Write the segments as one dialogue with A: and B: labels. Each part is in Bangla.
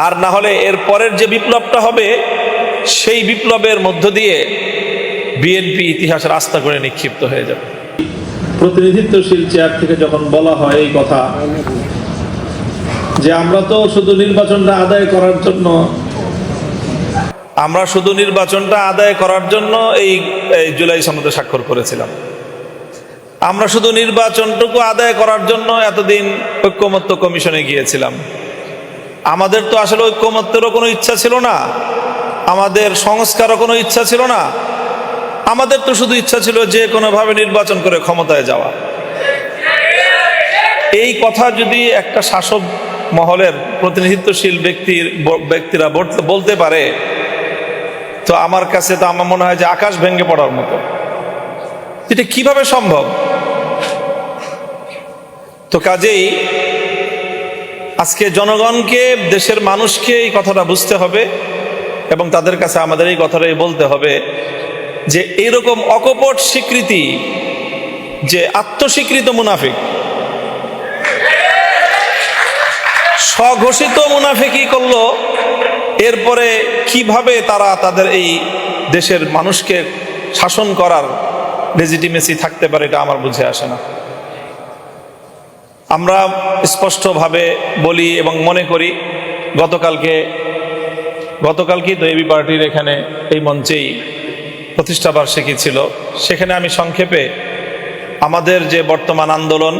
A: আর না হলে এর পরের যে বিপ্লবটা হবে সেই বিপ্লবের মধ্য দিয়ে বিএনপি ইতিহাসের আস্থা করে নিক্ষিপ্ত হয়ে যাবে।
B: প্রতিনিধিত্বশীল চেয়ার থেকে যখন বলা হয় এই কথা যে আমরা শুধু নির্বাচনটা আদায় করার জন্য এই জুলাই সনদে স্বাক্ষর করেছিলাম। আমরা শুধু নির্বাচনটুকু আদায় করার জন্য এতদিন ঐক্যমত্য কমিশনে গিয়েছিলাম। আমাদের তো আসলে ঐক্যমত্যেরও কোনো ইচ্ছা ছিল না, আমাদের সংস্কারও কোনো ইচ্ছা ছিল না। আমাদের তো শুধু ইচ্ছা ছিল যে কোনোভাবে নির্বাচন করে ক্ষমতায় যাওয়া। এই কথা যদি একটা শাসক মহলের প্রতিনিধিত্বশীল ব্যক্তিরা বলতে পারে, তো আমার কাছে তো আমার মনে হয় যে আকাশ ভেঙে পড়ার মতো। এটা কিভাবে সম্ভব? তো কাজেই আজকে জনগণকে, দেশের মানুষকে এই কথাটা বুঝতে হবে এবং তাদের কাছে আমাদের এই কথাটাই বলতে হবে যে এইরকম অকপট স্বীকৃতি, যে আত্মস্বীকৃত মুনাফিক, স্বঘোষিত মুনাফিকি করলো, এরপরে কিভাবে তারা তাদের এই দেশের মানুষকে শাসন করার লেজিটিমেসি থাকতে পারে, এটা আমার বুঝে আসে না। আমরা স্পষ্টভাবে বলি এবং মনে করি, গতকালকেই তো এবি পার্টির এখানে এই মঞ্চেই প্রতিষ্ঠাবার্ষিকী ছিল। সেখানে আমি সংক্ষেপে আমাদের যে বর্তমান আন্দোলন,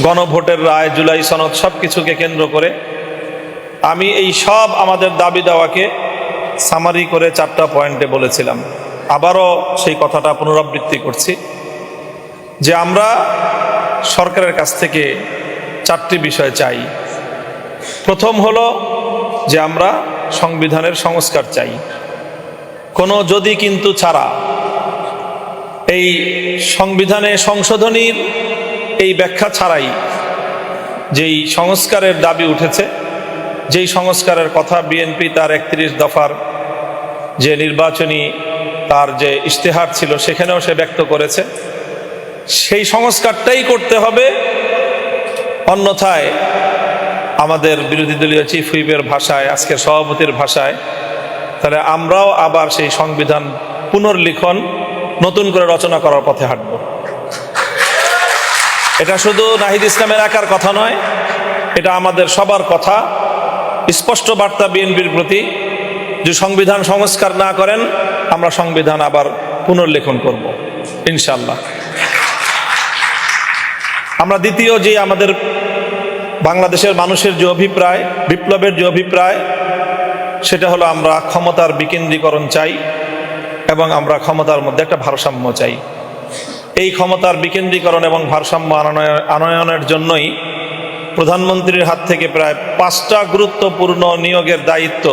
B: গণভোটের রায়, জুলাই সনদ, সব কিছুকে কেন্দ্র করে আমি এই সব আমাদের দাবি দাওয়াকে সামারি করে 4টা পয়েন্টে বলেছিলাম। আবারও সেই কথাটা পুনরাবৃত্তি করছি যে আমরা সরকারের কাছ থেকে 4টি বিষয় চাই। প্রথম হলো যে আমরা সংবিধানের সংস্কার চাই, কোনো যদি কিন্তু ছাড়া। এই সংবিধানে সংশোধনীর এই ব্যাখ্যা ছাড়াই যেই সংস্কারের দাবি উঠেছে, যেই সংস্কারের কথা বিএনপি তার 31 দফার যে নির্বাচনী তার যে ইশতেহার ছিল সেখানেও সে ব্যক্ত করেছে, সেই সংস্কারটাই করতে হবে। অন্যথায় আমাদের বিরোধী দলীয় চিফ হুইপের ভাষায়, আজকের সভাপতির ভাষায়, তাহলে আমরাও আবার সেই সংবিধান পুনর্লিখন, নতুন করে রচনা করার পথে হাঁটব। এটা শুধু নাহিদ ইসলামের একার কথা নয়, এটা আমাদের সবার কথা। স্পষ্ট বার্তা বিএনপির প্রতি, যে সংবিধান সংস্কার না করেন আমরা সংবিধান আবার পুনর্লেখন করব ইনশাআল্লাহ। আমরা দ্বিতীয় যে আমাদের বাংলাদেশের মানুষের যে অভিপ্রায়, বিপ্লবের যে অভিপ্রায়, সেটা হলো আমরা ক্ষমতার বিকেন্দ্রীকরণ চাই এবং আমরা ক্ষমতার মধ্যে একটা ভারসাম্য চাই। এই ক্ষমতার বিকেন্দ্রীকরণ এবং ভারসাম্য আনয়নের জন্যই প্রধানমন্ত্রীর হাত থেকে প্রায় 5টা গুরুত্বপূর্ণ নিয়োগের দায়িত্ব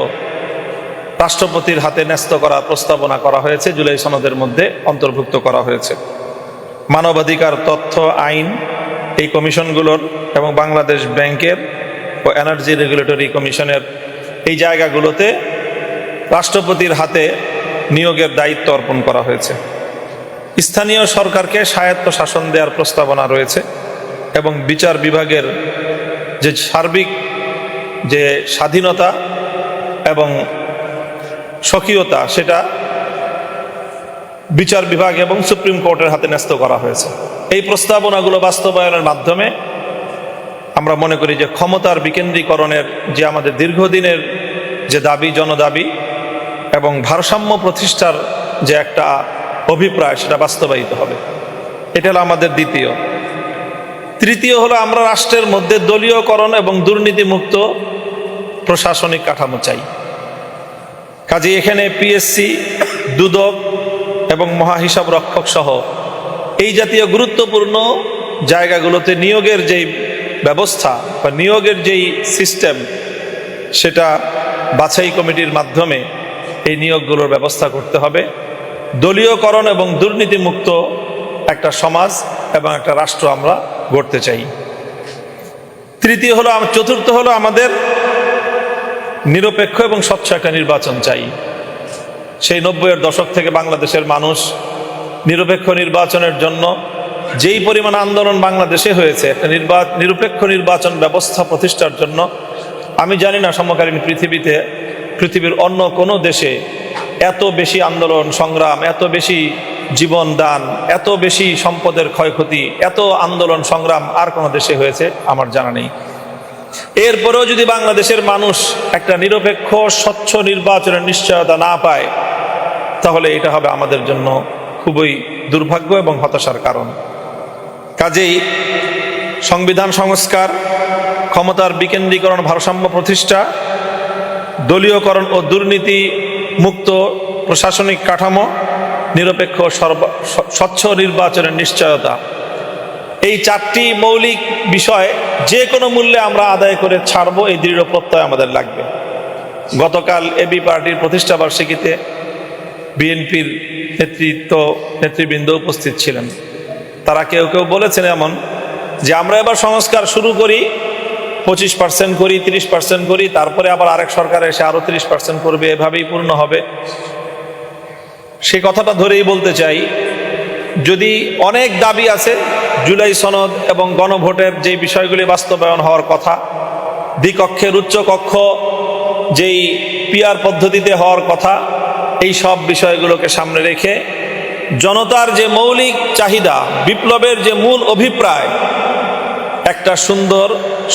B: রাষ্ট্রপতির হাতে ন্যস্ত করার প্রস্তাবনা করা হয়েছে, জুলাই সনদের মধ্যে অন্তর্ভুক্ত করা হয়েছে। মানবাধিকার, তথ্য, আইন এই কমিশনগুলোর এবং বাংলাদেশ ব্যাংকের ও এনার্জি রেগুলেটরি কমিশনের এই জায়গাগুলোতে রাষ্ট্রপতির হাতে নিয়োগের দায়িত্ব অর্পণ করা হয়েছে। স্থানীয় সরকারকে স্বায়ত্ত শাসন দেওয়ার প্রস্তাবনা রয়েছে এবং বিচার বিভাগের যে সার্বিক যে স্বাধীনতা এবং স্বকীয়তা, সেটা বিচার বিভাগ এবং সুপ্রিম কোর্টের হাতে ন্যস্ত করা হয়েছে। এই প্রস্তাবনাগুলো বাস্তবায়নের মাধ্যমে আমরা মনে করি যে ক্ষমতার বিকেন্দ্রীকরণের যে আমাদের দীর্ঘদিনের যে দাবি, জনদাবি এবং ভারসাম্য প্রতিষ্ঠার যে একটা অভিপ্রায়, সেটা বাস্তবায়িত হবে। এটা হলো আমাদের দ্বিতীয়। তৃতীয় হলো আমরা রাষ্ট্রের মধ্যে দলীয়করণ এবং দুর্নীতিমুক্ত প্রশাসনিক কাঠামো চাই। কাজে এখানে পিএসসি, দুদক এবং মহাহিসাব রক্ষক সহ এই জাতীয় গুরুত্বপূর্ণ জায়গাগুলোতে নিয়োগের যেই ব্যবস্থা বা নিয়োগের যেই সিস্টেম, সেটা বাছাই কমিটির মাধ্যমে এই নিয়োগগুলোর ব্যবস্থা করতে হবে। দলীয়করণ এবং দুর্নীতিমুক্ত একটা সমাজ এবং একটা রাষ্ট্র আমরা গড়তে চাই। চতুর্থ হলো আমাদের নিরপেক্ষ এবং স্বচ্ছ একটা নির্বাচন চাই। সেই 90-এর দশক থেকে বাংলাদেশের মানুষ নিরপেক্ষ নির্বাচনের জন্য যেই পরিমাণ আন্দোলন বাংলাদেশে হয়েছে, একটা নিরপেক্ষ নির্বাচন ব্যবস্থা প্রতিষ্ঠার জন্য আমি জানি না সমকালীন পৃথিবীর অন্য কোনো দেশে এত বেশি আন্দোলন সংগ্রাম, এত বেশি জীবন দান, এত বেশি সম্পদের ক্ষয়ক্ষতি, এত আন্দোলন সংগ্রাম আর কোনো দেশে হয়েছে আমার জানা নেই। এরপরেও যদি বাংলাদেশের মানুষ একটা নিরপেক্ষ স্বচ্ছ নির্বাচনের নিশ্চয়তা না পায়, তাহলে এটা হবে আমাদের জন্য খুবই দুর্ভাগ্য এবং হতাশার কারণ। কাজেই সংবিধান সংস্কার, ক্ষমতার বিকেন্দ্রীকরণ, ভারসাম্য প্রতিষ্ঠা, দলীয়করণ ও দুর্নীতি মুক্ত প্রশাসনিক কাঠামো, নিরপেক্ষ স্বচ্ছ নির্বাচনের নিশ্চয়তা, এই চারটি মৌলিক বিষয় যে কোনো মূল্যে আমরা আদায় করে ছাড়বো, এই দৃঢ় প্রত্যয় আমাদের লাগবে। গতকাল এবি পার্টির প্রতিষ্ঠা বার্ষিকীতে বিএনপির নেতৃবৃন্দ উপস্থিত ছিলেন। তারা কেউ কেউ বলেছেন এমন যে আমরা এবার সংস্কার শুরু করি, 25% করি, 30% করি, তারপরে আবার আরেক সরকার এসে আরো 30% করবে, এভাবেই পূর্ণ হবে। সে কথাটা ধরেই বলতে চাই, যদি অনেক দাবি আছে, জুলাই সনদ এবং গণভোটের যে বিষয়গুলি বাস্তবায়ন হওয়ার কথা, দ্বিকক্ষের উচ্চকক্ষ যেই পিআর পদ্ধতিতে হওয়ার কথা, এই সব বিষয়গুলোকে সামনে রেখে জনতার যে মৌলিক চাহিদা, বিপ্লবের যে মূল অভিপ্রায়, একটা সুন্দর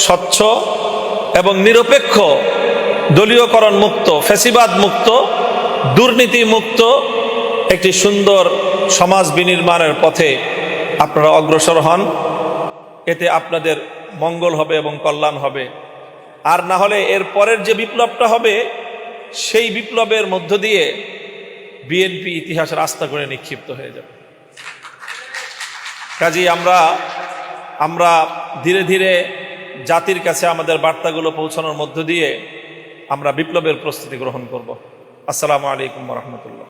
B: স্বচ্ছ এবং নিরপেক্ষ দলীয়করণ মুক্ত, ফ্যাসিবাদ মুক্ত, দুর্নীতি মুক্ত একটি সুন্দর সমাজ বিনির্মাণের পথে আপনারা অগ্রসর হন। এতে আপনাদের মঙ্গল হবে এবং কল্যাণ হবে। আর না হলে এর পরের যে বিপ্লবটা হবে, সেই বিপ্লবের মধ্য দিয়ে বিএনপি ইতিহাসের আস্থা করে নিক্ষিপ্ত হয়ে যাবে। কাজেই আমরা ধীরে ধীরে জাতির কাছে আমাদের বার্তাগুলো পৌঁছানোর মধ্য দিয়ে আমরা বিপ্লবের প্রস্তুতি গ্রহণ করব। আসসালামু আলাইকুম ওয়া রাহমাতুল্লাহ।